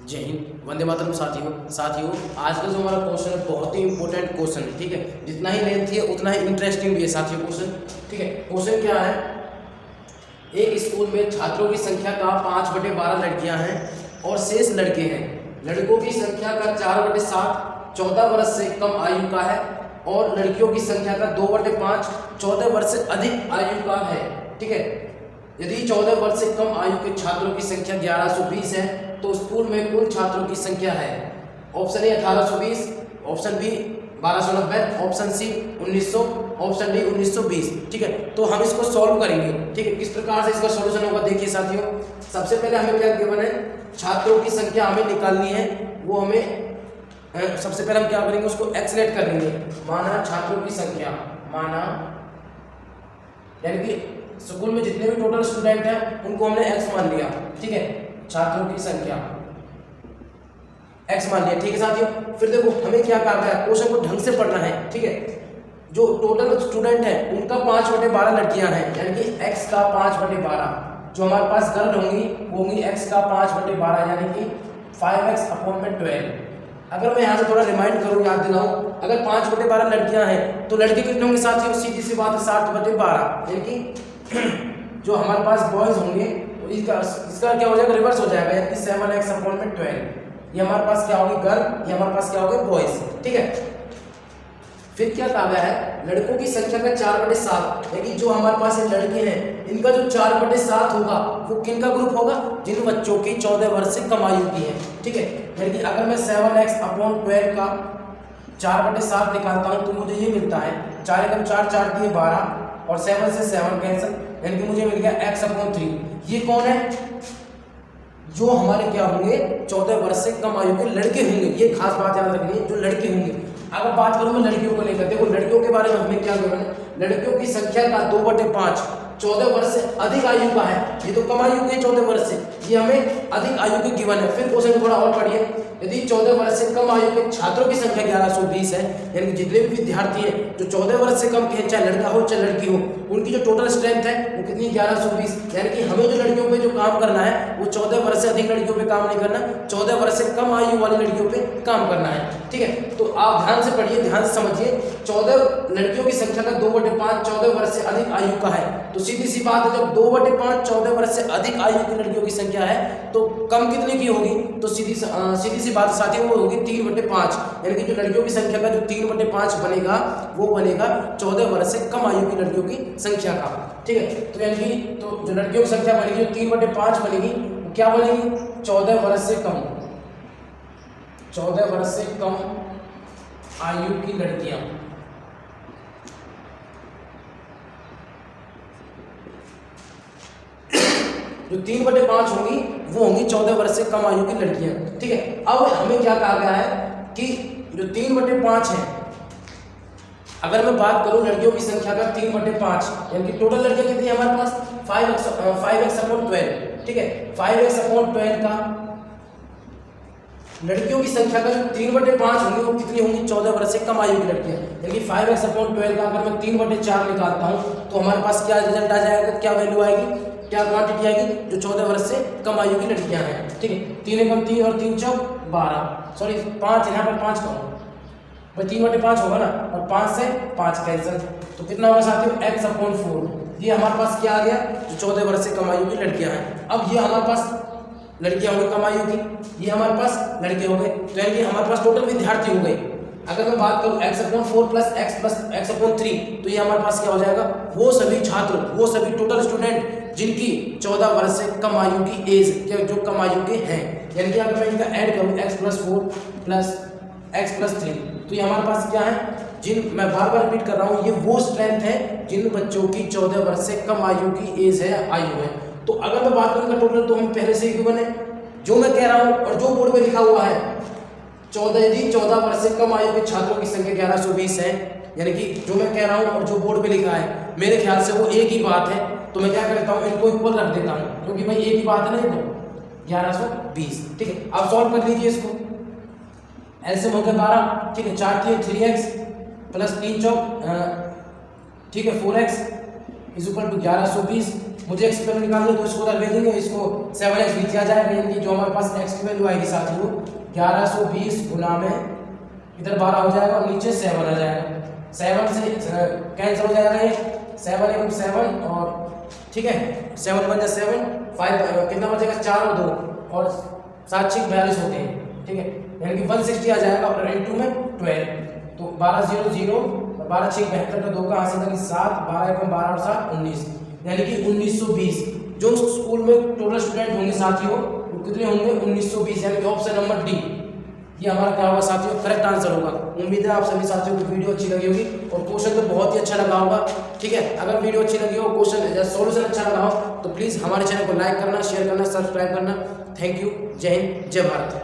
जय हिंद, वंदे मातरम। साथियों आज का जो हमारा क्वेश्चन है बहुत ही इंपॉर्टेंट क्वेश्चन है। ठीक है, जितना ही लेंथी है उतना ही इंटरेस्टिंग भी है साथियों क्वेश्चन। ठीक है, क्वेश्चन क्या है, एक स्कूल में छात्रों की संख्या का 5/12 लड़कियां हैं और शेष लड़के हैं। लड़कों की संख्या का 4/7 14 वर्ष से कम आयु का है और लड़कियों की संख्या का 2/5 14 वर्ष से अधिक आयु का है। ठीक है, यदि 14 वर्ष से कम आयु के छात्रों की संख्या 1120 है तो स्कूल में कुल छात्रों की संख्या है option A 1820, option B 1290, option C 1900, option D 1920। ठीक है, तो हम इसको सॉल्व करेंगे। ठीक है, किस प्रकार से इसका सॉल्यूशन होगा देखिए साथियों। सबसे पहले हमें क्या गिवन है, छात्रों की संख्या हमें निकालनी है। वो हमें सबसे पहले हम क्या करेंगे, उसको एक्सलेट कर लेंगे। माना छात्रों की संख्या, माना यानी कि स्कूल में जितने भी टोटल स्टूडेंट हैं उनको हमने x मान लिया। ठीक है, छात्रों की संख्या x मान लिया। ठीक है साथियों, फिर देखो हमें क्या करना है, क्वेश्चन को ढंग से पढ़ना है। ठीक है, जो टोटल स्टूडेंट है उनका 5/12 लड़कियां हैं, यानी कि x का 5/12। जो हमारे पास गर्ल होंगी वो होंगी x का 5/12 यानी कि 5x/12। अगर मैं यहाँ से थोड़ा रिमाइंड करूँ, याद दिलाऊं, अगर 5/12 लड़कियां हैं तो लड़के कितने होंगे साथियों, सीधी सी बात है 7/12। यानी कि जो हमारे पास बॉयज होंगे तो इसका क्या हो जाएगा, रिवर्स हो जाएगा, यानी 7x/12। ये हमारे पास क्या होगी गर्ल, ये हमारे पास क्या होगा बॉयज। ठीक है, फिर क्या कहा गया है, लड़कों की संख्या का 4/7, यानी जो हमारे पास लड़के हैं इनका जो 4/7 होगा वो किनका ग्रुप होगा, जिन बच्चों की 14 वर्ष से कम आयु की है। ठीक है, यानी कि अगर मैं 7x/12 का 4/7 निकालता हूं तो मुझे ये मिलता है 4 एकम 4 4 दिए 12 और 7 से 7 कैंसिल, यानी कि मुझे मिल गया x/3। ये कौन है, जो हमारे क्या होंगे 14 वर्ष से कम आयु के लड़के होंगे। ये खास बात याद रखनी है, जो लड़के होंगे। अगर बात करूं मैं लड़कियों को लेकर, देखो लड़कियों के बारे में हमें क्या कहना है, लड़कियों की संख्या का 2/5 14 वर्ष से अधिक आयु का है। ये तो कम आयु के 14 वर्ष से, ये हमें अधिक आयु के गिवन है। फिर क्वेश्चन थोड़ा और पढ़िए, यदि 14 वर्ष से कम आयु के छात्रों की संख्या 1120 है, यानी कि जितने भी विद्यार्थी हैं जो 14 वर्ष से कम के हैं, चाहे लड़का हो चाहे लड़की हो, उनकी जो टोटल स्ट्रेंथ है वो कितनी 1120। यानी कि हमें जो लड़कियों पे जो काम करना है वो 14 वर्ष से अधिक लड़कियों पे काम नहीं करना, 14 वर्ष से कम आयु वाली लड़कियों पे काम करना है। ठीक है, तो आप ध्यान से पढ़िए, ध्यान से समझिए। 14 लड़कियों की संख्या का 2/5 14 वर्ष से अधिक आयु का है, तो सीधी सी बात है जब 2/5 14 वर्ष से अधिक आयु की लड़कियों की संख्या है तो कम कितने की होगी, तो सीधी सी बात साथियों वो होगी 3/5। यानी कि जो लड़कियों की संख्या का जो 3/5 बनेगा वो बनेगा 14 वर्ष से कम आयु की लड़कियों की संख्या का। ठीक है, तो यानी कि तो जो लड़कियों की संख्या बनेगी जो 3/5 बनेगी वो क्या बनेगी, 14 वर्ष से कम, 14 वर्ष से कम आयु की लड़कियां। जो 3/5 होंगी वो होंगी 14 वर्ष से कम आयु की लड़कियां। ठीक है, अब हमें क्या कहा गया है कि जो 3/5 है, अगर मैं बात करूं लड़कियों की संख्या का 3/5 यानी कि टोटल लड़कियां कितनी है हमारे पास 5x/12। ठीक है, 5x/12 का लड़कियों की संख्या का जो 3/5 होंगी वो कितनी होंगी, 14 वर्ष से कम आयु की लड़कियां। यानी कि 5x/12 का अगर मैं 3/4 निकालता हूं तो हमारे पास क्या रिजल्ट आ जाएगा, क्या वैल्यू आएगी, क्या क्वांटिटी आएगी, जो 14 वर्ष से कम आयु की लड़कियां हैं। ठीक है, 3 एकम 3 और 3 चौक 12, सॉरी 5 यहाँ पर 5 का भाई 3/5 होगा ना, और 5 से 5 कैंसिल, तो कितना होगा साथियों x/4। ये हमारे पास क्या आ गया, जो 14 वर्ष से कम आयु की लड़कियां हैं। अब ये हमारे पास लड़कियां हो गई कम आयु की, ये हमारे पास लड़के हो गए, तो यानी कि हमारे पास टोटल विद्यार्थी हो गए। अगर मैं बात करूं x/4 प्लस x/3 तो ये हमारे पास क्या हो जाएगा, वो सभी छात्र, वो सभी टोटल स्टूडेंट जिनकी 14 वर्ष से कम आयु की एज, जो कम आयु के हैं। यानी कि अगर मैं इनका ऐड करूं x+4 प्लस x+3 तो ये हमारे पास क्या है, जिन मैं बार बार रिपीट कर रहा हूँ, ये वो स्ट्रेंथ है जिन बच्चों की 14 वर्ष से कम आयु की एज है, आयु है। तो अगर मैं बात करूँ टोटल तो हम पहले से ही गिवन है, जो मैं कह रहा हूँ और जो बोर्ड पे लिखा हुआ है 14 वर्ष से कम आयु के छात्रों की संख्या 1120 है, यानी कि जो मैं कह रहा हूँ और जो बोर्ड पे लिखा है मेरे ख्याल से वो एक ही बात है। तो मैं क्या करता हूँ, इनको इक्वल रख देता हूँ, क्योंकि भाई एक ही बात है ना, ये तो 1120। ठीक है, आप सॉल्व कर लीजिए इसको, एलसीएम हो गया 12। ठीक है, 4 3 3x प्लस 3 चौक, ठीक है 4x इज इक्वल टू 1120। मुझे एक्स की वैल्यू निकालनी है तो इसको उधर भेजेंगे, इसको 7x भी किया जाएगा, यानी कि जो हमारे पास एक्स की वैल्यू आएगी साथियों 1120 गुना में इधर 12 हो जाएगा और नीचे 7 आ जाएगा। 7 से कैंसिल हो जाएगा, ये 7 1 7 और ठीक है 7 1 7 5 कितना बचेगा 4 और 2 और 7 6 42 होते हैं, ठीक है, यानी कि 160 आ जाएगा और इनटू में 12 तो 12 0 0 12 6 72 का 2 का हासिल था कि 7 12 1 12 और 7 19 यानी कि 1920 जो स्कूल में टोटल स्टूडेंट होंगे साथियों वो कितने होंगे 1920 यानी कि ऑप्शन नंबर डी ये हमारा क्या होगा साथियों करेक्ट आंसर होगा। उम्मीद है आप सभी साथियों को वीडियो अच्छी लगी होगी और क्वेश्चन तो बहुत ही अच्छा लगा होगा, ठीक है। अगर वीडियो अच्छी लगी हो क्वेश्चन या सॉल्यूशन अच्छा लगा हो तो प्लीज़ हमारे चैनल को लाइक करना, शेयर करना, सब्सक्राइब करना। Thank you. जय हिंद, जय भारत।